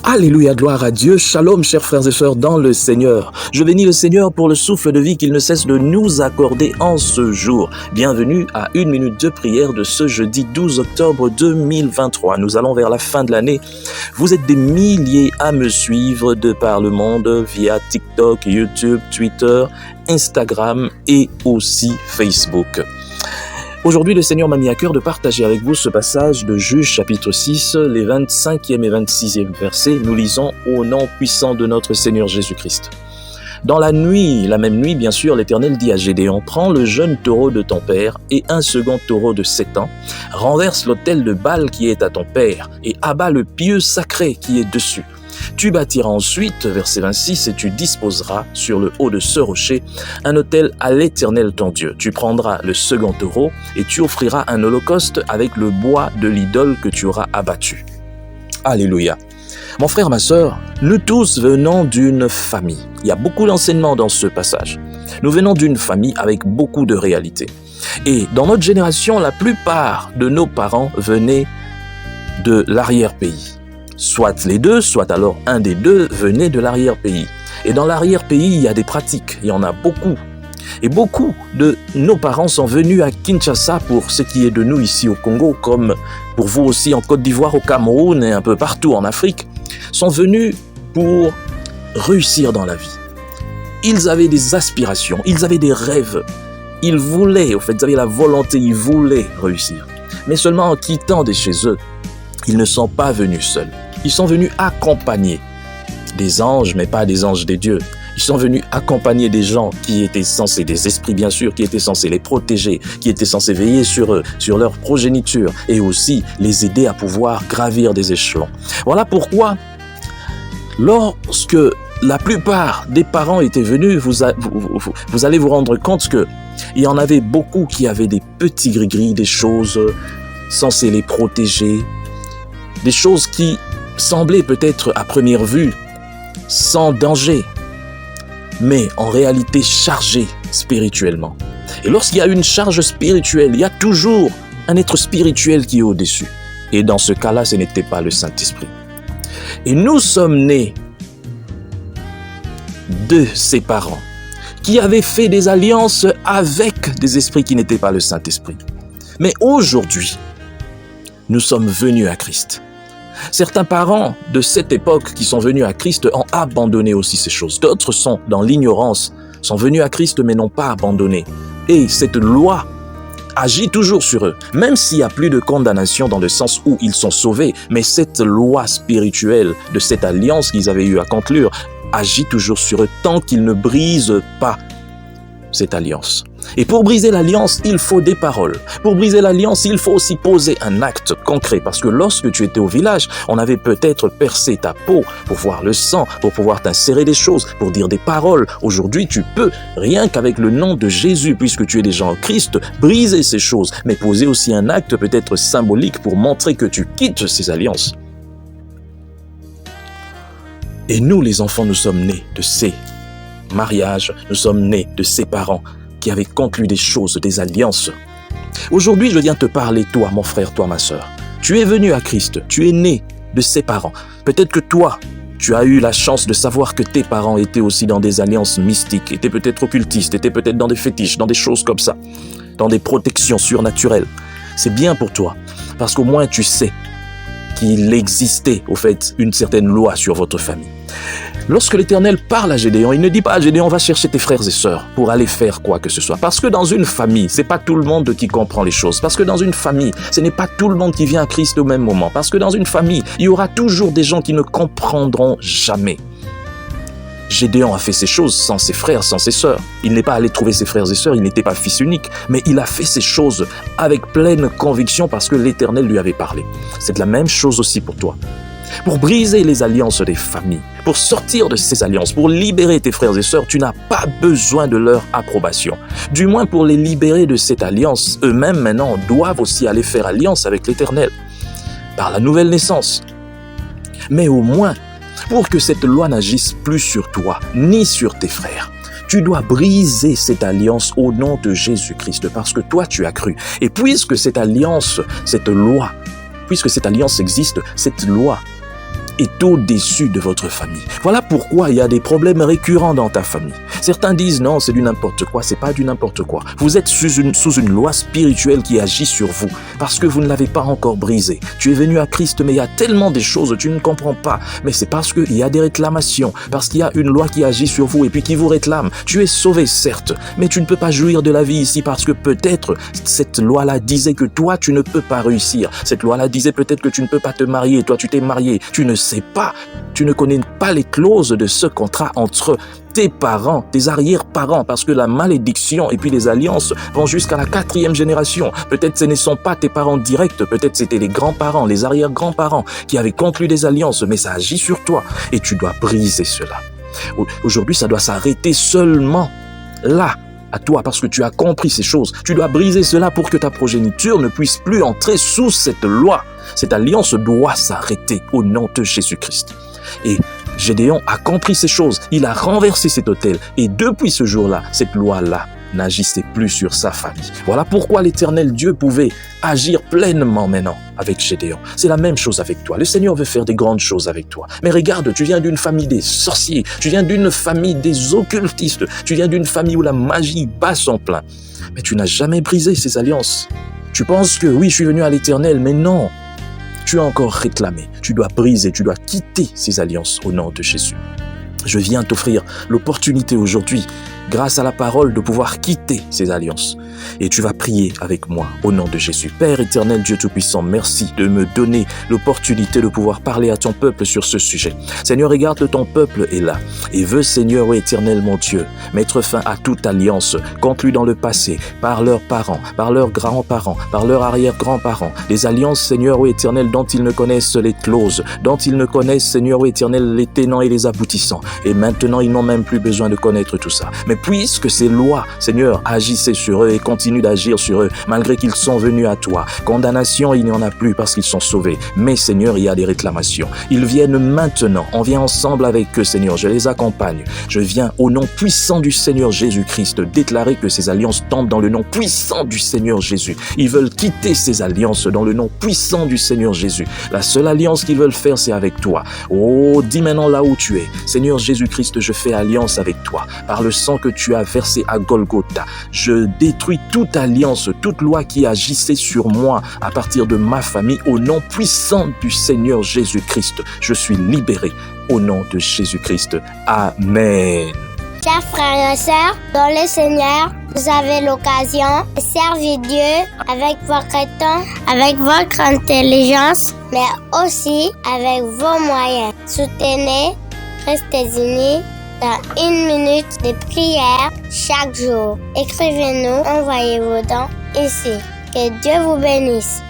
Alléluia, gloire à Dieu. Shalom, chers frères et sœurs dans le Seigneur. Je bénis le Seigneur pour le souffle de vie qu'il ne cesse de nous accorder en ce jour. Bienvenue à 1 minute de prière de ce jeudi 12 octobre 2023. Nous allons vers la fin de l'année. Vous êtes des milliers à me suivre de par le monde via TikTok, YouTube, Twitter, Instagram et aussi Facebook. Aujourd'hui, le Seigneur m'a mis à cœur de partager avec vous ce passage de Juge chapitre 6, les 25e et 26e versets. Nous lisons au nom puissant de notre Seigneur Jésus-Christ. Dans la nuit, la même nuit, bien sûr, l'Éternel dit à Gédéon, « Prends le jeune taureau de ton père et un second taureau de 7 ans, renverse l'autel de Baal qui est à ton père et abat le pieu sacré qui est dessus. Tu bâtiras ensuite, verset 26, et tu disposeras sur le haut de ce rocher un autel à l'Éternel ton Dieu. Tu prendras le second taureau et tu offriras un holocauste avec le bois de l'idole que tu auras abattu. » Alléluia. Mon frère, ma sœur, nous tous venons d'une famille. Il y a beaucoup d'enseignements dans ce passage. Nous venons d'une famille avec beaucoup de réalités. Et dans notre génération, la plupart de nos parents venaient de l'arrière-pays. Soit les deux, soit alors un des deux venait de l'arrière-pays. Et dans l'arrière-pays, il y a des pratiques, il y en a beaucoup. Et beaucoup de nos parents sont venus à Kinshasa pour ce qui est de nous ici au Congo, comme pour vous aussi en Côte d'Ivoire, au Cameroun et un peu partout en Afrique, sont venus pour réussir dans la vie. Ils avaient des aspirations, ils avaient des rêves, ils voulaient, au fait, ils avaient la volonté, ils voulaient réussir. Mais seulement en quittant de chez eux, ils ne sont pas venus seuls. Ils sont venus accompagner des anges, mais pas des anges des dieux. Ils sont venus accompagner des gens qui étaient censés, des esprits bien sûr, qui étaient censés les protéger, qui étaient censés veiller sur eux, sur leur progéniture, et aussi les aider à pouvoir gravir des échelons. Voilà pourquoi, lorsque la plupart des parents étaient venus, vous allez vous rendre compte qu'il y en avait beaucoup qui avaient des petits gris-gris, des choses censées les protéger, des choses qui semblaient peut-être à première vue sans danger, mais en réalité chargées spirituellement. Et lorsqu'il y a une charge spirituelle, il y a toujours un être spirituel qui est au-dessus. Et dans ce cas-là, ce n'était pas le Saint-Esprit. Et nous sommes nés de ces parents qui avaient fait des alliances avec des esprits qui n'étaient pas le Saint-Esprit. Mais aujourd'hui, nous sommes venus à Christ. Certains parents de cette époque qui sont venus à Christ ont abandonné aussi ces choses. D'autres sont dans l'ignorance, sont venus à Christ mais n'ont pas abandonné. Et cette loi agit toujours sur eux, même s'il n'y a plus de condamnation dans le sens où ils sont sauvés. Mais cette loi spirituelle de cette alliance qu'ils avaient eu à conclure agit toujours sur eux tant qu'ils ne brisent pas cette alliance. Et pour briser l'alliance, il faut des paroles. Pour briser l'alliance, il faut aussi poser un acte concret. Parce que lorsque tu étais au village, on avait peut-être percé ta peau pour voir le sang, pour pouvoir t'insérer des choses, pour dire des paroles. Aujourd'hui, tu peux, rien qu'avec le nom de Jésus, puisque tu es déjà en Christ, briser ces choses. Mais poser aussi un acte peut-être symbolique pour montrer que tu quittes ces alliances. Et nous, les enfants, nous sommes nés de ces mariages, nous sommes nés de ces parents qui avaient conclu des choses, des alliances. Aujourd'hui, je viens te parler, toi, mon frère, toi, ma sœur. Tu es venu à Christ, tu es né de ses parents. Peut-être que toi, tu as eu la chance de savoir que tes parents étaient aussi dans des alliances mystiques, étaient peut-être occultistes, étaient peut-être dans des fétiches, dans des choses comme ça, dans des protections surnaturelles. C'est bien pour toi, parce qu'au moins tu sais qu'il existait, au fait, une certaine loi sur votre famille. Lorsque l'Éternel parle à Gédéon, il ne dit pas à Gédéon, va chercher tes frères et sœurs pour aller faire quoi que ce soit. Parce que dans une famille, c'est pas tout le monde qui comprend les choses. Parce que dans une famille, ce n'est pas tout le monde qui vient à Christ au même moment. Parce que dans une famille, il y aura toujours des gens qui ne comprendront jamais. Gédéon a fait ces choses sans ses frères, sans ses sœurs. Il n'est pas allé trouver ses frères et sœurs, il n'était pas fils unique. Mais il a fait ces choses avec pleine conviction parce que l'Éternel lui avait parlé. C'est la même chose aussi pour toi. Pour briser les alliances des familles, pour sortir de ces alliances, pour libérer tes frères et sœurs, tu n'as pas besoin de leur approbation. Du moins pour les libérer de cette alliance, eux-mêmes maintenant doivent aussi aller faire alliance avec l'Éternel, par la nouvelle naissance. Mais au moins, pour que cette loi n'agisse plus sur toi, ni sur tes frères, tu dois briser cette alliance au nom de Jésus-Christ, parce que toi tu as cru. Et puisque cette alliance, cette loi, puisque cette alliance existe, cette loi est au-dessus de votre famille. Voilà pourquoi il y a des problèmes récurrents dans ta famille. Certains disent non, c'est du n'importe quoi, c'est pas du n'importe quoi. Vous êtes sous une loi spirituelle qui agit sur vous parce que vous ne l'avez pas encore brisée. Tu es venu à Christ, mais il y a tellement de choses, tu ne comprends pas. Mais c'est parce qu'il y a des réclamations, parce qu'il y a une loi qui agit sur vous et puis qui vous réclame. Tu es sauvé, certes, mais tu ne peux pas jouir de la vie ici parce que peut-être cette loi-là disait que toi, tu ne peux pas réussir. Cette loi-là disait peut-être que tu ne peux pas te marier. Toi, tu t'es marié. Tu ne sais pas, tu ne connais pas les clauses de ce contrat entre tes parents, tes arrière-parents, parce que la malédiction et puis les alliances vont jusqu'à la 4e génération. Peut-être ce ne sont pas tes parents directs, peut-être c'était les grands-parents, les arrière-grands-parents qui avaient conclu des alliances, mais ça agit sur toi et tu dois briser cela. Aujourd'hui, ça doit s'arrêter seulement là, à toi, parce que tu as compris ces choses. Tu dois briser cela pour que ta progéniture ne puisse plus entrer sous cette loi. Cette alliance doit s'arrêter au nom de Jésus-Christ. Et Gédéon a compris ces choses. Il a renversé cet autel. Et depuis ce jour-là, cette loi-là n'agissait plus sur sa famille. Voilà pourquoi l'Éternel Dieu pouvait agir pleinement maintenant avec Gédéon. C'est la même chose avec toi. Le Seigneur veut faire des grandes choses avec toi. Mais regarde, tu viens d'une famille des sorciers, tu viens d'une famille des occultistes, tu viens d'une famille où la magie bat son plein. Mais tu n'as jamais brisé ces alliances. Tu penses que oui, je suis venu à l'Éternel, mais non. Tu as encore réclamé. Tu dois briser, tu dois quitter ces alliances au nom de Jésus. Je viens t'offrir l'opportunité aujourd'hui, grâce à la parole, de pouvoir quitter ces alliances. Et tu vas prier avec moi au nom de Jésus. Père éternel, Dieu Tout-Puissant, merci de me donner l'opportunité de pouvoir parler à ton peuple sur ce sujet. Seigneur, regarde, ton peuple est là. Et veux, Seigneur, ô éternel, mon Dieu, mettre fin à toute alliance conclue dans le passé par leurs parents, par leurs grands-parents, par leurs arrière-grands-parents. Des alliances, Seigneur, ô éternel, dont ils ne connaissent les clauses, dont ils ne connaissent, Seigneur, ô éternel, les tenants et les aboutissants. Et maintenant, ils n'ont même plus besoin de connaître tout ça. Mais puisque ces lois, Seigneur, agissaient sur eux et continuent d'agir sur eux, malgré qu'ils sont venus à toi, condamnation, il n'y en a plus parce qu'ils sont sauvés. Mais Seigneur, il y a des réclamations. Ils viennent maintenant. On vient ensemble avec eux, Seigneur. Je les accompagne. Je viens au nom puissant du Seigneur Jésus-Christ déclarer que ces alliances tombent dans le nom puissant du Seigneur Jésus. Ils veulent quitter ces alliances dans le nom puissant du Seigneur Jésus. La seule alliance qu'ils veulent faire, c'est avec toi. Oh, dis maintenant là où tu es. Seigneur Jésus-Christ, je fais alliance avec toi. Par le sang que tu as versé à Golgotha, je détruis toute alliance, toute loi qui agissait sur moi à partir de ma famille au nom puissant du Seigneur Jésus-Christ. Je suis libéré au nom de Jésus-Christ. Amen. Chers frères et sœurs, dans le Seigneur, vous avez l'occasion de servir Dieu avec votre temps, avec votre intelligence, mais aussi avec vos moyens. Soutenez, restez unis dans 1 minute de prière chaque jour. Écrivez-nous, envoyez vos dons ici. Que Dieu vous bénisse.